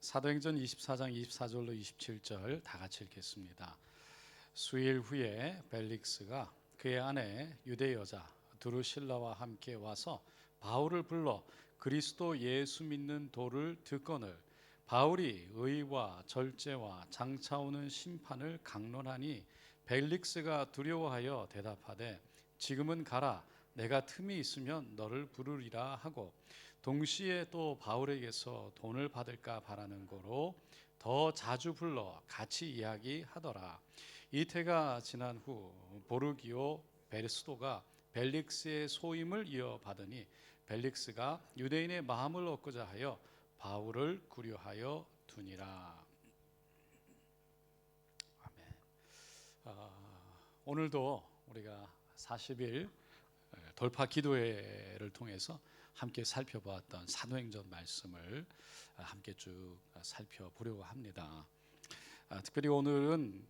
사도행전 24장 24절로 27절 다 같이 읽겠습니다. 수일 후에 벨릭스가 그의 아내 유대 여자 드루실라와 함께 와서 바울을 불러 그리스도 예수 믿는 도를 듣거늘 바울이 의와 절제와 장차 오는 심판을 강론하니 벨릭스가 두려워하여 대답하되 지금은 가라, 내가 틈이 있으면 너를 부르리라 하고 동시에 또 바울에게서 돈을 받을까 바라는 거로 더 자주 불러 같이 이야기하더라. 이태가 지난 후 보르기오 베르스도가 벨릭스의 소임을 이어받으니 벨릭스가 유대인의 마음을 얻고자 하여 바울을 구려하여 두니라. 아멘. 오늘도 우리가 40일 돌파 기도회를 통해서 함께 살펴보았던 사도행전 말씀을 함께 쭉 살펴보려고 합니다. 특별히 오늘은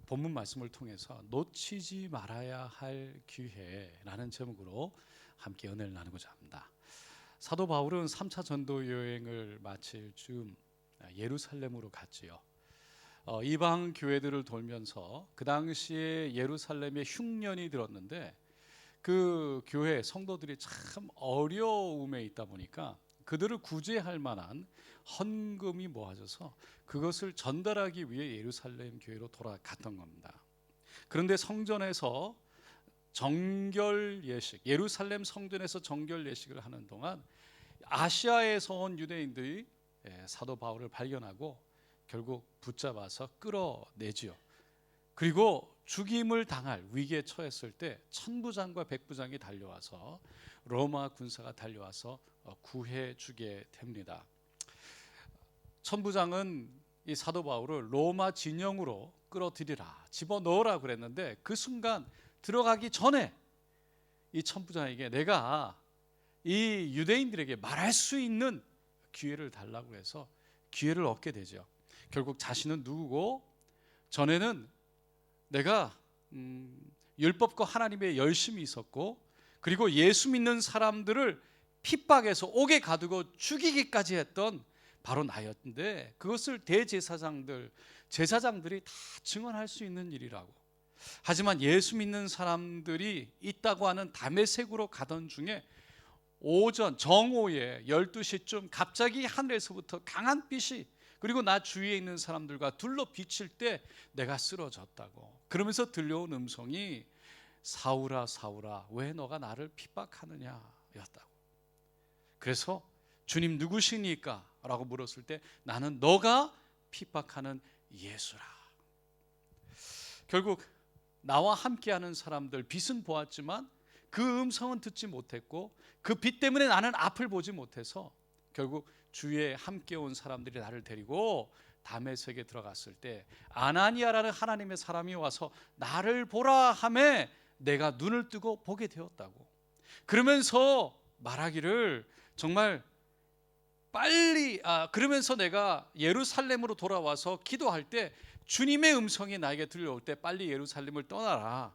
본문 말씀을 통해서 놓치지 말아야 할 기회라는 제목으로 함께 은혜를 나누고자 합니다. 사도 바울은 3차 전도 여행을 마칠 즈음 예루살렘으로 갔지요. 이방 교회들을 돌면서 그 당시에 예루살렘에 흉년이 들었는데 그 교회 성도들이 참 어려움에 있다 보니까 그들을 구제할 만한 헌금이 모아져서 그것을 전달하기 위해 예루살렘 교회로 돌아갔던 겁니다. 그런데 성전에서 정결 예식, 예루살렘 성전에서 정결 예식을 하는 동안 아시아에서 온 유대인들이 사도 바울을 발견하고 결국 붙잡아서 끌어내지요. 그리고 죽임을 당할 위기에 처했을 때 천부장과 백부장이 달려와서 로마 군사가 달려와서 구해주게 됩니다. 천부장은 이 사도 바울을 로마 진영으로 끌어들이라, 집어넣으라 그랬는데 그 순간 들어가기 전에 이 천부장에게 내가 이 유대인들에게 말할 수 있는 기회를 달라고 해서 기회를 얻게 되죠. 결국 자신은 누구고 전에는 내가 율법과 하나님의 열심이 있었고 그리고 예수 믿는 사람들을 핍박해서 옥에 가두고 죽이기까지 했던 바로 나였는데 그것을 대제사장들이 다 증언할 수 있는 일이라고. 하지만 예수 믿는 사람들이 있다고 하는 다메섹으로 가던 중에 오전 정오에 12시쯤 갑자기 하늘에서부터 강한 빛이 그리고 나 주위에 있는 사람들과 둘러 비칠 때 내가 쓰러졌다고. 그러면서 들려온 음성이 사울아 사울아 왜 너가 나를 핍박하느냐 였다고. 그래서 주님 누구시니까? 라고 물었을 때 나는 너가 핍박하는 예수라. 결국 나와 함께하는 사람들 빛은 보았지만 그 음성은 듣지 못했고 그 빛 때문에 나는 앞을 보지 못해서 결국 주위에 함께 온 사람들이 나를 데리고 다메섹에 들어갔을 때 아나니아라는 하나님의 사람이 와서 나를 보라 하매 내가 눈을 뜨고 보게 되었다고. 그러면서 말하기를 정말 빨리 그러면서 내가 예루살렘으로 돌아와서 기도할 때 주님의 음성이 나에게 들려올 때 빨리 예루살렘을 떠나라.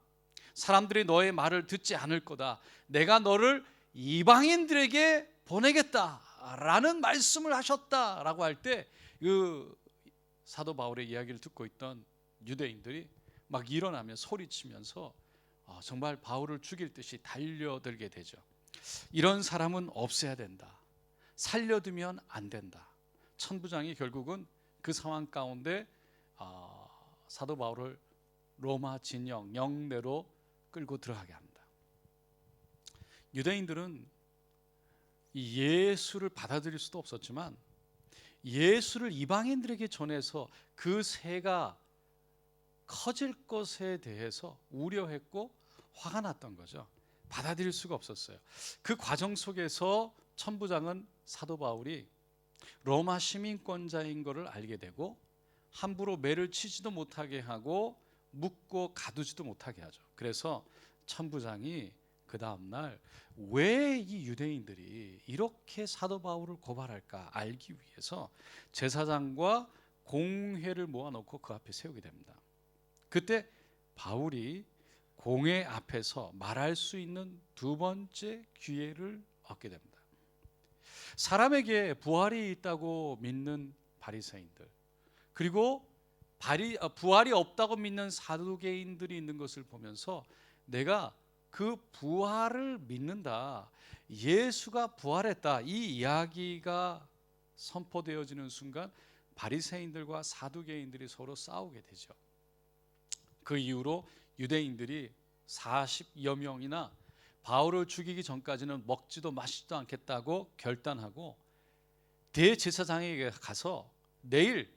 사람들이 너의 말을 듣지 않을 거다. 내가 너를 이방인들에게 보내겠다라는 말씀을 하셨다라고 할 때 그 사도 바울의 이야기를 듣고 있던 유대인들이 막 일어나며 소리치면서 정말 바울을 죽일 듯이 달려들게 되죠. 이런 사람은 없애야 된다. 살려두면 안 된다. 천부장이 결국은 그 상황 가운데 사도 바울을 로마 진영 영내로 끌고 들어가게 합니다. 유대인들은 이 예수를 받아들일 수도 없었지만 예수를 이방인들에게 전해서 그 세가 커질 것에 대해서 우려했고 화가 났던 거죠. 받아들일 수가 없었어요. 그 과정 속에서 천부장은 사도 바울이 로마 시민권자인 것을 알게 되고 함부로 매를 치지도 못하게 하고 묻고 가두지도 못하게 하죠. 그래서 천부장이 그 다음날 왜 이 유대인들이 이렇게 사도 바울을 고발할까 알기 위해서 제사장과 공회를 모아놓고 그 앞에 세우게 됩니다. 그때 바울이 공회 앞에서 말할 수 있는 두 번째 기회를 얻게 됩니다. 사람에게 부활이 있다고 믿는 바리새인들, 그리고 부활이 없다고 믿는 사두개인들이 있는 것을 보면서 내가 그 부활을 믿는다, 예수가 부활했다, 이 이야기가 선포되어지는 순간 바리새인들과 사두개인들이 서로 싸우게 되죠. 그 이후로 유대인들이 40여 명이나 바울을 죽이기 전까지는 먹지도 마시지도 않겠다고 결단하고 대제사장에게 가서 내일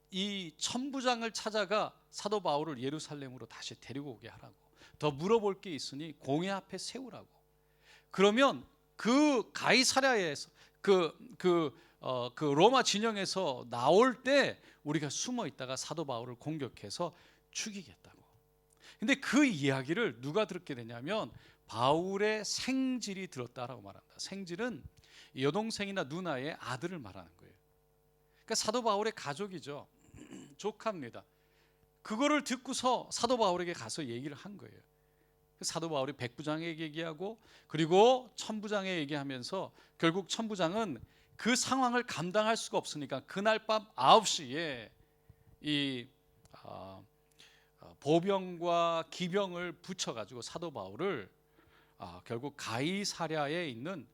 이 천부장을 찾아가 사도 바울을 예루살렘으로 다시 데리고 오게 하라고, 더 물어볼 게 있으니 공회 앞에 세우라고. 그러면 그 가이사랴에서 그 로마 진영에서 나올 때 우리가 숨어 있다가 사도 바울을 공격해서 죽이겠다고. 근데 그 이야기를 누가 듣게 되냐면 바울의 생질이 들었다라고 말합니다. 생질은 여동생이나 누나의 아들을 말하는 거예요. 그러니까 사도 바울의 가족이죠. 조카입니다. 그거를 듣고서 사도 바울에게 가서 얘기를 한 거예요. 사도 바울이 백부장에게 얘기하고 그리고 천부장에게 얘기하면서 결국 천부장은 그 상황을 감당할 수가 없으니까 그날 밤 9시에 이 보병과 기병을 붙여가지고 사도 바울을 결국 가이사랴에 있는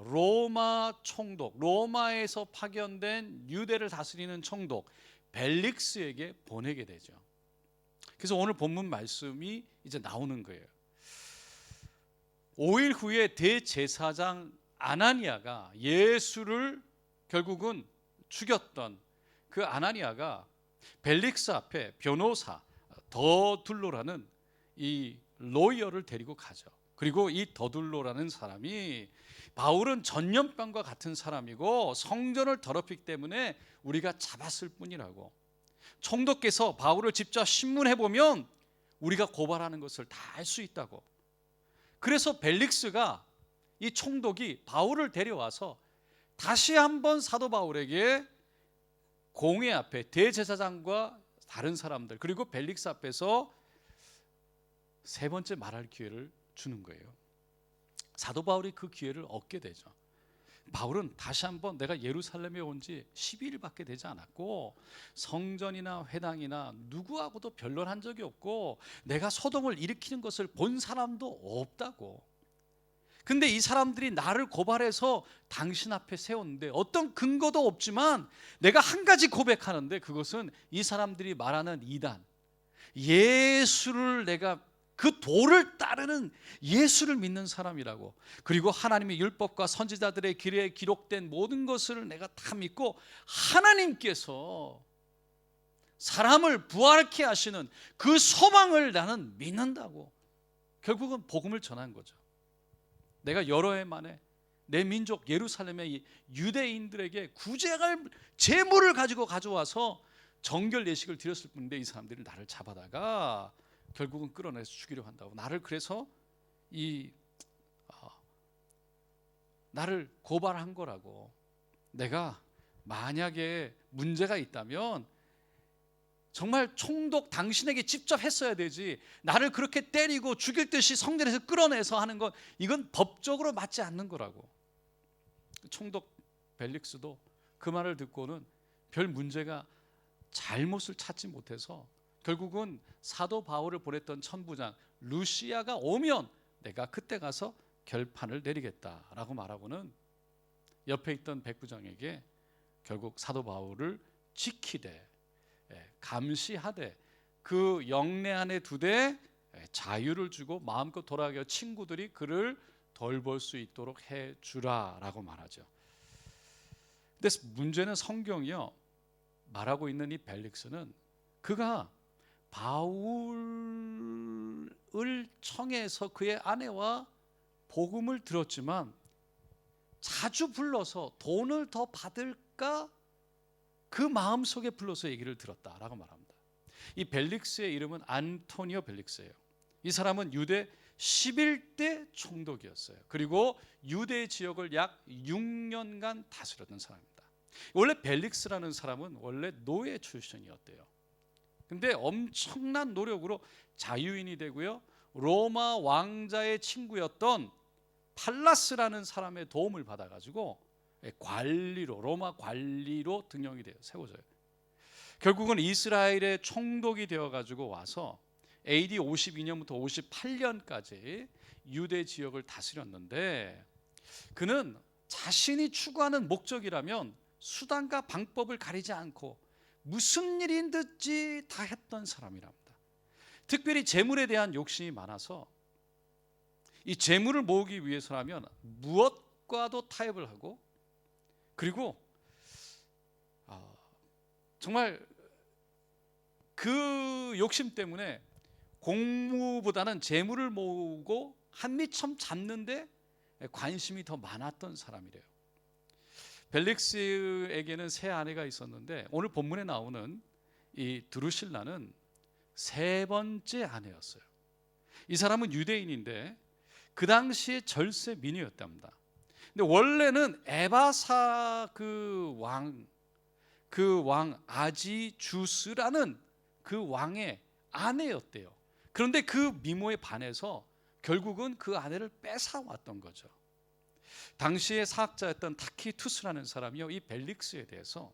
로마 총독, 로마에서 파견된 유대를 다스리는 총독 벨릭스에게 보내게 되죠. 그래서 오늘 본문 말씀이 이제 나오는 거예요. 5일 후에 대제사장 아나니아가, 예수를 결국은 죽였던 그 아나니아가 벨릭스 앞에 변호사 더둘로라는 이 로이어를 데리고 가죠. 그리고 이 더둘로라는 사람이 바울은 전염병과 같은 사람이고 성전을 더럽히기 때문에 우리가 잡았을 뿐이라고, 총독께서 바울을 직접 신문해 보면 우리가 고발하는 것을 다 알 수 있다고. 그래서 벨릭스가, 이 총독이 바울을 데려와서 다시 한번 사도 바울에게 공회 앞에 대제사장과 다른 사람들 그리고 벨릭스 앞에서 세 번째 말할 기회를 주는 거예요. 사도 바울이 그 기회를 얻게 되죠. 바울은 다시 한번 내가 예루살렘에 온 지 12일밖에 되지 않았고 성전이나 회당이나 누구하고도 변론한 적이 없고 내가 소동을 일으키는 것을 본 사람도 없다고. 근데 이 사람들이 나를 고발해서 당신 앞에 세웠는데 어떤 근거도 없지만 내가 한 가지 고백하는데 그것은 이 사람들이 말하는 이단, 예수를, 내가 그 도를 따르는 예수를 믿는 사람이라고. 그리고 하나님의 율법과 선지자들의 길에 기록된 모든 것을 내가 다 믿고 하나님께서 사람을 부활케 하시는 그 소망을 나는 믿는다고. 결국은 복음을 전한 거죠. 내가 여러 해 만에 내 민족 예루살렘의 유대인들에게 구제할 제물을 가지고 가져와서 정결 예식을 드렸을 뿐인데 이 사람들이 나를 잡아다가 결국은 끌어내서 죽이려 한다고. 나를 그래서 나를 고발한 거라고. 내가 만약에 문제가 있다면 정말 총독 당신에게 직접 했어야 되지, 나를 그렇게 때리고 죽일 듯이 성전에서 끌어내서 하는 건 이건 법적으로 맞지 않는 거라고. 총독 벨릭스도 그 말을 듣고는 별 문제가, 잘못을 찾지 못해서 결국은 사도 바울을 보냈던 천부장 루시아가 오면 내가 그때 가서 결판을 내리겠다라고 말하고는 옆에 있던 백부장에게 결국 사도 바울을 지키되 감시하되 그 영내 안에 두되 자유를 주고 마음껏 돌아가게 친구들이 그를 돌볼 수 있도록 해주라라고 말하죠. 근데 문제는 성경이요 말하고 있는 이 벨릭스는 그가 바울을 청해서 그의 아내와 복음을 들었지만 자주 불러서 돈을 더 받을까 그 마음속에 불러서 얘기를 들었다라고 말합니다. 이 벨릭스의 이름은 안토니오 벨릭스예요. 이 사람은 유대 11대 총독이었어요. 그리고 유대 지역을 약 6년간 다스렸던 사람입니다. 원래 벨릭스라는 사람은 원래 노예 출신이었대요. 근데 엄청난 노력으로 자유인이 되고요, 로마 왕자의 친구였던 팔라스라는 사람의 도움을 받아가지고 관리로, 로마 관리로 등용이 돼요. 세워져요. 결국은 이스라엘의 총독이 되어가지고 와서 AD 52년부터 58년까지 유대 지역을 다스렸는데, 그는 자신이 추구하는 목적이라면 수단과 방법을 가리지 않고 무슨 일인든지 다 했던 사람이랍니다. 특별히 재물에 대한 욕심이 많아서 이 재물을 모으기 위해서라면 무엇과도 타협을 하고, 그리고 정말 그 욕심 때문에 공무보다는 재물을 모으고 한미첨 잡는데 관심이 더 많았던 사람이래요. 벨릭스에게는 세 아내가 있었는데 오늘 본문에 나오는 이 드루실라는 세 번째 아내였어요. 이 사람은 유대인인데 그 당시에 절세 민이었답니다. 근데 원래는 에바사 그 왕 아지주스라는 그 왕의 아내였대요. 그런데 그 미모에 반해서 결국은 그 아내를 뺏어왔던 거죠. 당시의 사학자였던 타키투스라는 사람이요, 이 벨릭스에 대해서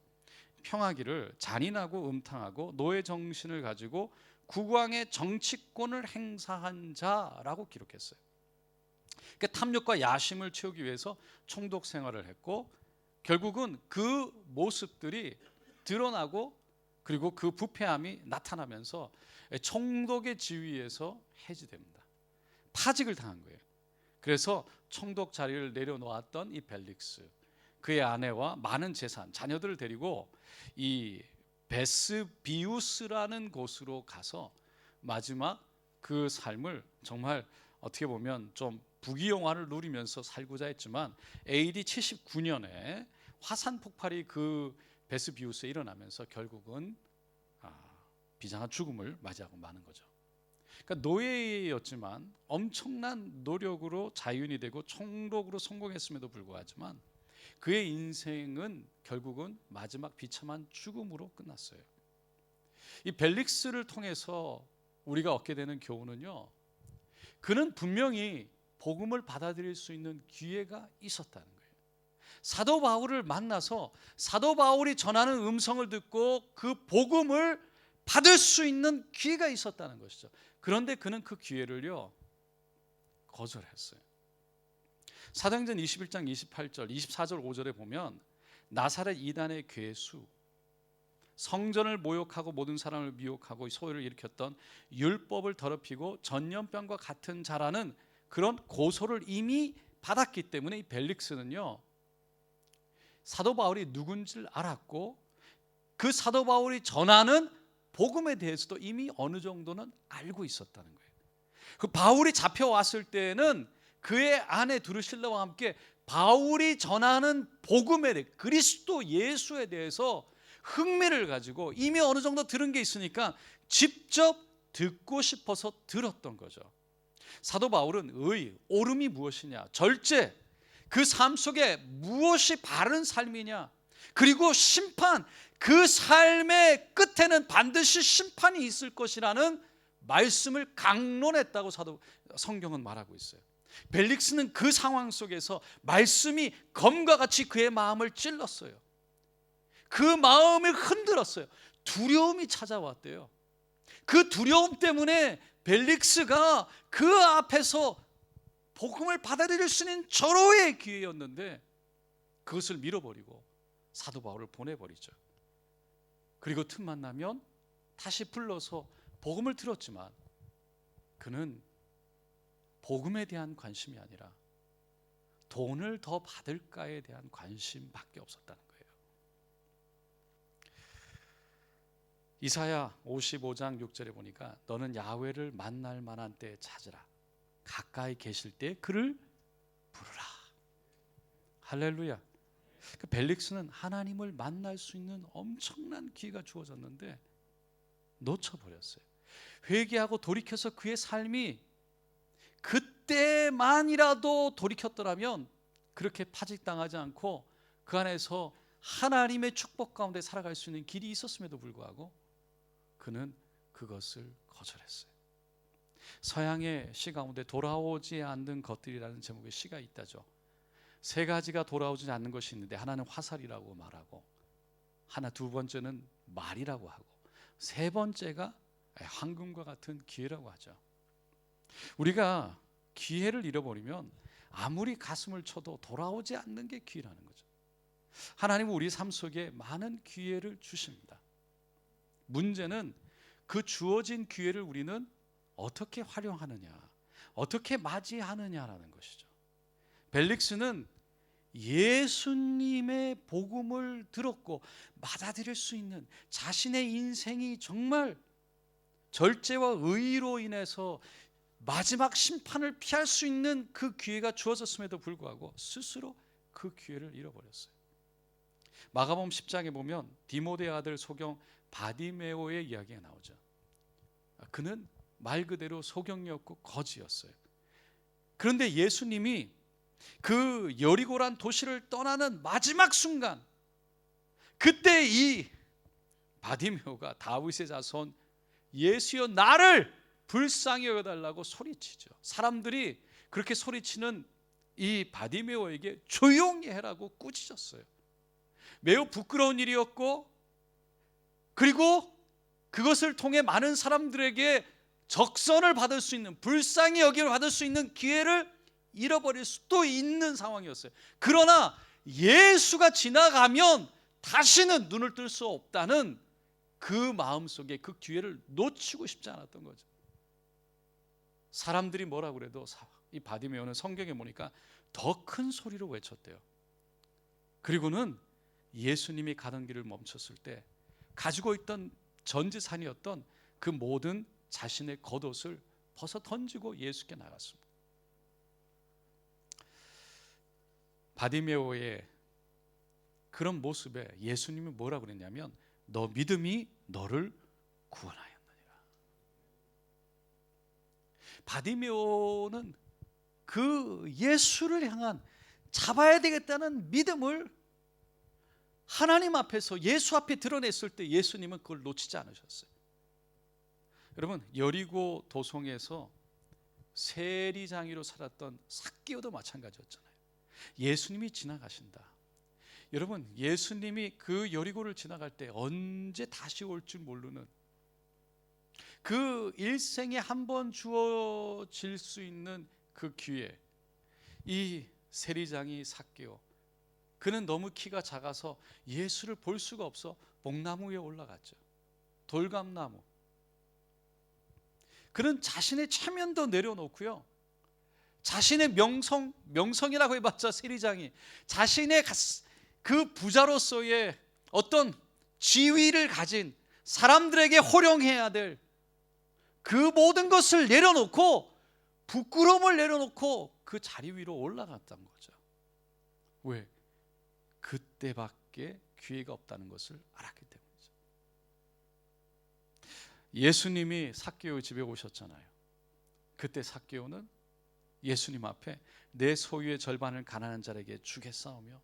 평하기를 잔인하고 음탕하고 노예 정신을 가지고 국왕의 정치권을 행사한 자라고 기록했어요. 그러니까 탐욕과 야심을 채우기 위해서 총독 생활을 했고, 결국은 그 모습들이 드러나고, 그리고 그 부패함이 나타나면서 총독의 지위에서 해지됩니다. 파직을 당한 거예요. 그래서 총독 자리를 내려놓았던 이 벨릭스, 그의 아내와 많은 재산, 자녀들을 데리고 이 베스비우스라는 곳으로 가서 마지막 그 삶을 정말 어떻게 보면 좀 부귀영화를 누리면서 살고자 했지만 AD 79년에 화산 폭발이 그 베스비우스에 일어나면서 결국은 비장한 죽음을 맞이하고 마는 거죠. 그러니까 노예였지만 엄청난 노력으로 자윤이 되고 총독으로 성공했음에도 불구하지만 그의 인생은 결국은 마지막 비참한 죽음으로 끝났어요. 이 벨릭스를 통해서 우리가 얻게 되는 교훈은요, 그는 분명히 복음을 받아들일 수 있는 기회가 있었다는 거예요. 사도 바울을 만나서 사도 바울이 전하는 음성을 듣고 그 복음을 받을 수 있는 기회가 있었다는 것이죠. 그런데 그는 그 기회를요 거절했어요. 사도행전 21장 28절 24절 5절에 보면 나사렛 이단의 괴수, 성전을 모욕하고 모든 사람을 미혹하고 소요를 일으켰던 율법을 더럽히고 전염병과 같은 자라는 그런 고소를 이미 받았기 때문에 이 벨릭스는요 사도 바울이 누군지를 알았고, 그 사도 바울이 전하는 복음에 대해서도 이미 어느 정도는 알고 있었다는 거예요. 그 바울이 잡혀왔을 때는 그의 아내 드루실라와 함께 바울이 전하는 복음에 대해, 그리스도 예수에 대해서 흥미를 가지고 이미 어느 정도 들은 게 있으니까 직접 듣고 싶어서 들었던 거죠. 사도 바울은 의, 옳음이 무엇이냐, 절제, 그 삶 속에 무엇이 바른 삶이냐, 그리고 심판, 그 삶의 끝에는 반드시 심판이 있을 것이라는 말씀을 강론했다고 성경은 말하고 있어요. 벨릭스는 그 상황 속에서 말씀이 검과 같이 그의 마음을 찔렀어요. 그 마음을 흔들었어요. 두려움이 찾아왔대요. 그 두려움 때문에 벨릭스가 그 앞에서 복음을 받아들일 수 있는 절호의 기회였는데 그것을 밀어버리고 사도 바울을 보내버리죠. 그리고 틈만 나면 다시 불러서 복음을 들었지만 그는 복음에 대한 관심이 아니라 돈을 더 받을까에 대한 관심밖에 없었다는 거예요. 이사야 55장 6절에 보니까 너는 야훼를 만날 만한 때에 찾으라, 가까이 계실 때 그를 부르라. 할렐루야. 그 벨릭스는 하나님을 만날 수 있는 엄청난 기회가 주어졌는데 놓쳐버렸어요. 회개하고 돌이켜서 그의 삶이 그때만이라도 돌이켰더라면 그렇게 파직당하지 않고 그 안에서 하나님의 축복 가운데 살아갈 수 있는 길이 있었음에도 불구하고 그는 그것을 거절했어요. 서양의 시 가운데 돌아오지 않는 것들이라는 제목의 시가 있다죠. 세 가지가 돌아오지 않는 것이 있는데, 하나는 화살이라고 말하고, 두 번째는 말이라고 하고, 세 번째가 황금과 같은 기회라고 하죠. 우리가 기회를 잃어버리면 아무리 가슴을 쳐도 돌아오지 않는 게 기회라는 거죠. 하나님은 우리 삶 속에 많은 기회를 주십니다. 문제는 그 주어진 기회를 우리는 어떻게 활용하느냐, 어떻게 맞이하느냐라는 것이죠. 벨릭스는 예수님의 복음을 들었고 받아들일 수 있는, 자신의 인생이 정말 절제와 의로 인해서 마지막 심판을 피할 수 있는 그 기회가 주어졌음에도 불구하고 스스로 그 기회를 잃어버렸어요. 마가복음 10장에 보면 디모데의 아들 소경 바디메오의 이야기가 나오죠. 그는 말 그대로 소경이 없고 거지였어요. 그런데 예수님이 그 여리고란 도시를 떠나는 마지막 순간, 그때 이 바디메오가 다윗의 자손 예수여 나를 불쌍히 여겨달라고 소리치죠. 사람들이 그렇게 소리치는 이 바디메오에게 조용히 해라고 꾸짖었어요. 매우 부끄러운 일이었고, 그리고 그것을 통해 많은 사람들에게 적선을 받을 수 있는, 불쌍히 여김을 받을 수 있는 기회를 잃어버릴 수도 있는 상황이었어요. 그러나 예수가 지나가면 다시는 눈을 뜰 수 없다는 그 마음속에 그 기회를 놓치고 싶지 않았던 거죠. 사람들이 뭐라고 그래도 이 바디메오는 성경에 보니까 더 큰 소리로 외쳤대요. 그리고는 예수님이 가던 길을 멈췄을 때 가지고 있던 전재산이었던 그 모든 자신의 겉옷을 벗어 던지고 예수께 나갔습니다. 바디메오의 그런 모습에 예수님이 뭐라고 그랬냐면 너 믿음이 너를 구원하였느니라. 바디메오는 그 예수를 향한 잡아야 되겠다는 믿음을 하나님 앞에서 예수 앞에 드러냈을 때 예수님은 그걸 놓치지 않으셨어요. 여러분, 여리고 도성에서 세리장이로 살았던 삭개오도 마찬가지였잖아요. 예수님이 지나가신다. 여러분, 예수님이 그 여리고를 지나갈 때 언제 다시 올 줄 모르는, 그 일생에 한 번 주어질 수 있는 그 기회, 이 세리장이 삭개오, 그는 너무 키가 작아서 예수를 볼 수가 없어 목나무 위에 올라갔죠. 돌감나무. 그는 자신의 체면도 내려놓고요, 자신의 명성이라고 해봤자 세리장이, 자신의 그 부자로서의 어떤 지위를 가진, 사람들에게 호령해야 될 그 모든 것을 내려놓고, 부끄러움을 내려놓고 그 자리 위로 올라갔던 거죠. 왜? 그때밖에 기회가 없다는 것을 알았기 때문이죠. 예수님이 삭개오 집에 오셨잖아요. 그때 삭개오는 예수님 앞에 내 소유의 절반을 가난한 자에게 주겠사오며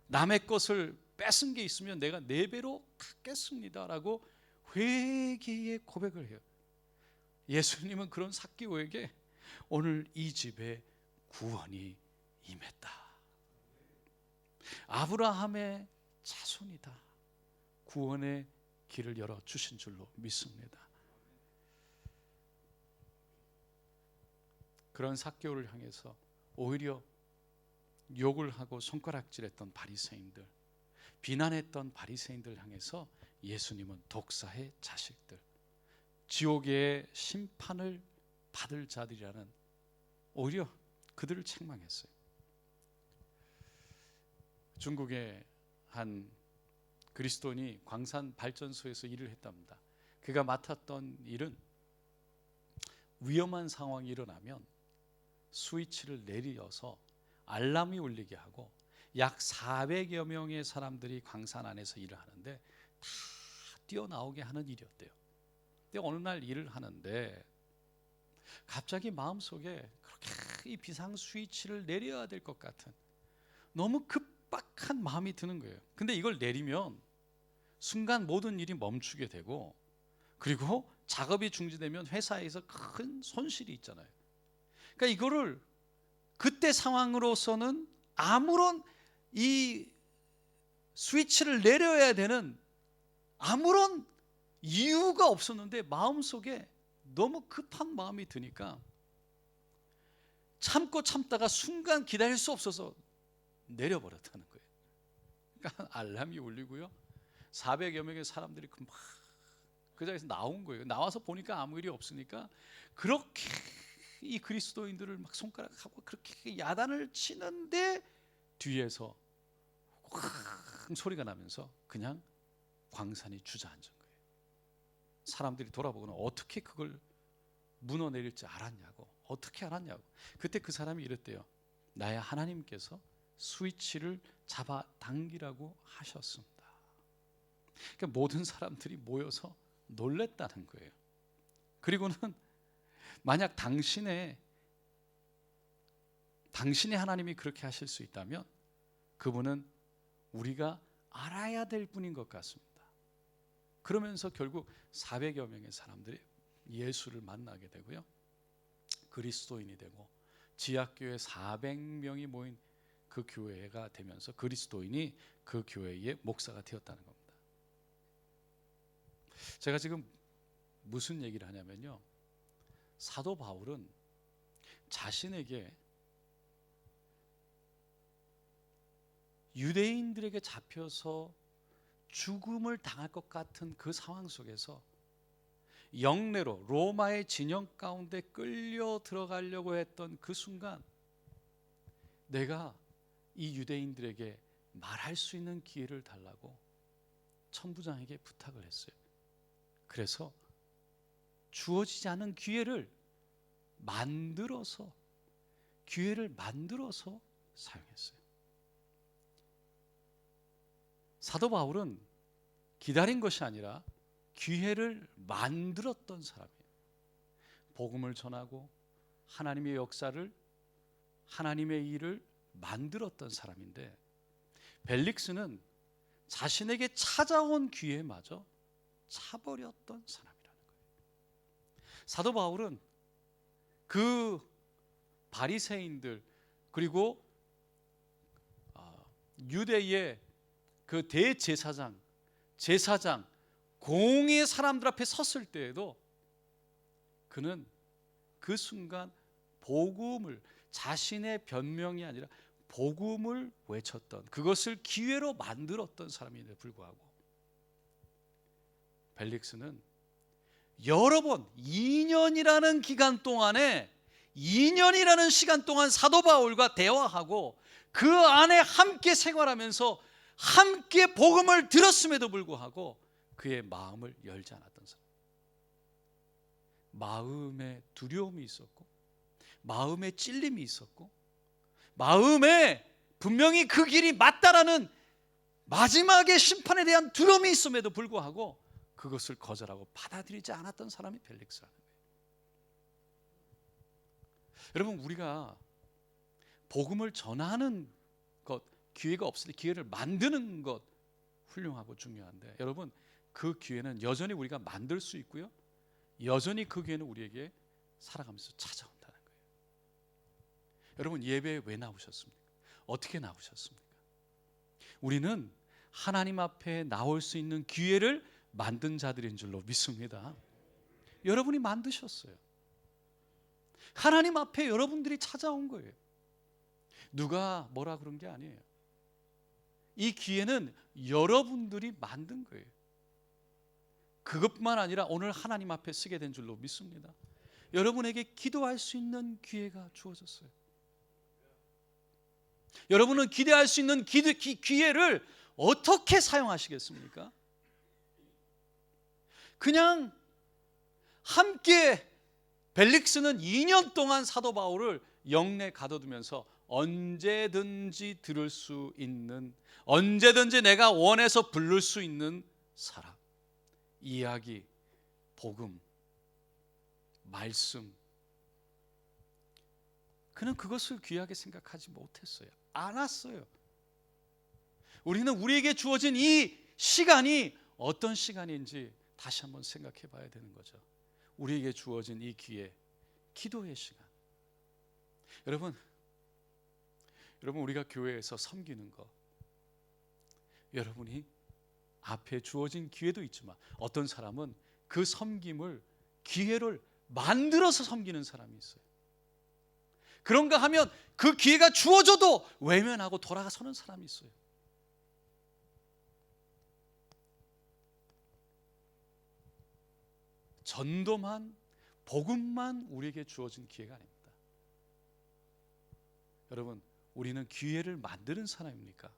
남의 것을 뺏은 게 있으면 내가 4배로 갚겠습니다라고 회개의 고백을 해요. 예수님은 그런 삭개오에게 오늘 이 집에 구원이 임했다. 아브라함의 자손이다. 구원의 길을 열어 주신 줄로 믿습니다. 그런 삭개오를 향해서 오히려 욕을 하고 손가락질했던 바리새인들, 비난했던 바리새인들 향해서 예수님은 독사의 자식들, 지옥의 심판을 받을 자들이라는, 오히려 그들을 책망했어요. 중국의 한 그리스도인이 광산 발전소에서 일을 했답니다. 그가 맡았던 일은 위험한 상황이 일어나면 스위치를 내려서 알람이 울리게 하고 약 400여 명의 사람들이 광산 안에서 일을 하는데 다 뛰어나오게 하는 일이었대요. 근데 어느 날 일을 하는데 갑자기 마음속에 그렇게 이 비상 스위치를 내려야 될 것 같은 너무 급박한 마음이 드는 거예요. 근데 이걸 내리면 순간 모든 일이 멈추게 되고, 그리고 작업이 중지되면 회사에서 큰 손실이 있잖아요. 그러니까 이거를 그때 상황으로서는 아무런 이 스위치를 내려야 되는 아무런 이유가 없었는데 마음속에 너무 급한 마음이 드니까 참고 참다가 순간 기다릴 수 없어서 내려버렸다는 거예요. 그러니까 알람이 울리고요, 400여 명의 사람들이 막 그 자리에서 나온 거예요. 나와서 보니까 아무 일이 없으니까 그렇게 이 그리스도인들을 막 손가락하고 그렇게 야단을 치는데 뒤에서 쾅 소리가 나면서 그냥 광산이 주저앉은 거예요. 사람들이 돌아보고는 어떻게 그걸 무너내릴지 알았냐고, 어떻게 알았냐고. 그때 그 사람이 이랬대요. 나의 하나님께서 스위치를 잡아당기라고 하셨습니다. 그러니까 모든 사람들이 모여서 놀랬다는 거예요. 그리고는 만약 당신의 하나님이 그렇게 하실 수 있다면 그분은 우리가 알아야 될 분인 것 같습니다. 그러면서 결국 400여 명의 사람들이 예수를 만나게 되고요, 그리스도인이 되고 지하교회 400명이 모인 그 교회가 되면서 그리스도인이 그 교회의 목사가 되었다는 겁니다. 제가 지금 무슨 얘기를 하냐면요, 사도 바울은 자신에게 유대인들에게 잡혀서 죽음을 당할 것 같은 그 상황 속에서 영내로 로마의 진영 가운데 끌려 들어가려고 했던 그 순간 내가 이 유대인들에게 말할 수 있는 기회를 달라고 천부장에게 부탁을 했어요. 그래서 주어지지 않은 기회를 만들어서 사용했어요. 사도 바울은 기다린 것이 아니라 기회를 만들었던 사람이에요. 복음을 전하고 하나님의 역사를, 하나님의 일을 만들었던 사람인데, 벨릭스는 자신에게 찾아온 기회마저 차버렸던 사람이라는 거예요. 사도 바울은 그 바리새인들 그리고 유대의 그 대제사장, 제사장, 공의 사람들 앞에 섰을 때에도 그는 그 순간 복음을, 자신의 변명이 아니라 복음을 외쳤던, 그것을 기회로 만들었던 사람임에도 불구하고 벨릭스는 여러 번 2년이라는 기간 동안에 2년이라는 시간 동안 사도 바울과 대화하고 그 안에 함께 생활하면서 함께 복음을 들었음에도 불구하고 그의 마음을 열지 않았던 사람. 마음에 두려움이 있었고, 마음에 찔림이 있었고, 마음에 분명히 그 길이 맞다라는 마지막의 심판에 대한 두려움이 있음에도 불구하고 그것을 거절하고 받아들이지 않았던 사람이 벨릭스라는 거예요. 여러분, 우리가 복음을 전하는 것, 기회가 없을 때 기회를 만드는 것 훌륭하고 중요한데, 여러분, 그 기회는 여전히 우리가 만들 수 있고요, 여전히 그 기회는 우리에게 살아가면서 찾아온다는 거예요. 여러분, 예배에 왜 나오셨습니까? 어떻게 나오셨습니까? 우리는 하나님 앞에 나올 수 있는 기회를 만든 자들인 줄로 믿습니다. 여러분이 만드셨어요. 하나님 앞에 여러분들이 찾아온 거예요. 누가 뭐라 그런 게 아니에요. 이 기회는 여러분들이 만든 거예요. 그것뿐만 아니라 오늘 하나님 앞에 쓰게 된 줄로 믿습니다. 여러분에게 기도할 수 있는 기회가 주어졌어요. 여러분은 기대할 수 있는 기회를 어떻게 사용하시겠습니까? 그냥 함께, 벨릭스는 2년 동안 사도 바울을 영내 가둬두면서 언제든지 들을 수 있는, 언제든지 내가 원해서 부를 수 있는 사람, 이야기, 복음, 말씀, 그는 그것을 귀하게 생각하지 못했어요. 않았어요. 우리는 우리에게 주어진 이 시간이 어떤 시간인지 다시 한번 생각해 봐야 되는 거죠. 우리에게 주어진 이 기회, 기도의 시간. 여러분 여러분, 우리가 교회에서 섬기는 거, 여러분이 앞에 주어진 기회도 있지만 어떤 사람은 그 섬김을 기회를 만들어서 섬기는 사람이 있어요. 그런가 하면 그 기회가 주어져도 외면하고 돌아서는 사람이 있어요. 전도만, 복음만 우리에게 주어진 기회가 아닙니다. 여러분, 우리는 기회를 만드는 사람입니까?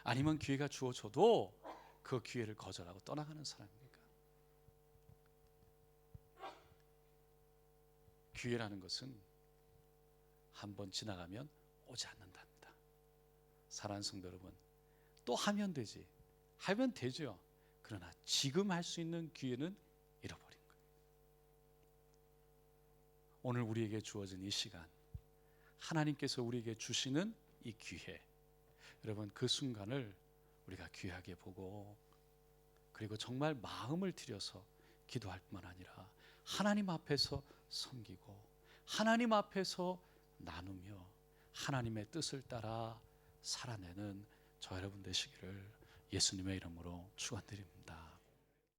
아니면 기회가 주어져도 그 기회를 거절하고 떠나가는 사람입니까? 기회라는 것은 한번 지나가면 오지 않는답니다. 사랑하는 성도 여러분, 또 하면 되지, 하면 되죠. 그러나 지금 할 수 있는 기회는 잃어버린 거예요. 오늘 우리에게 주어진 이 시간, 하나님께서 우리에게 주시는 이 기회, 여러분, 그 순간을 우리가 귀하게 보고, 그리고 정말 마음을 들여서 기도할 뿐만 아니라 하나님 앞에서 섬기고 하나님 앞에서 나누며 하나님의 뜻을 따라 살아내는 저 여러분 되시기를 예수님의 이름으로 축원드립니다.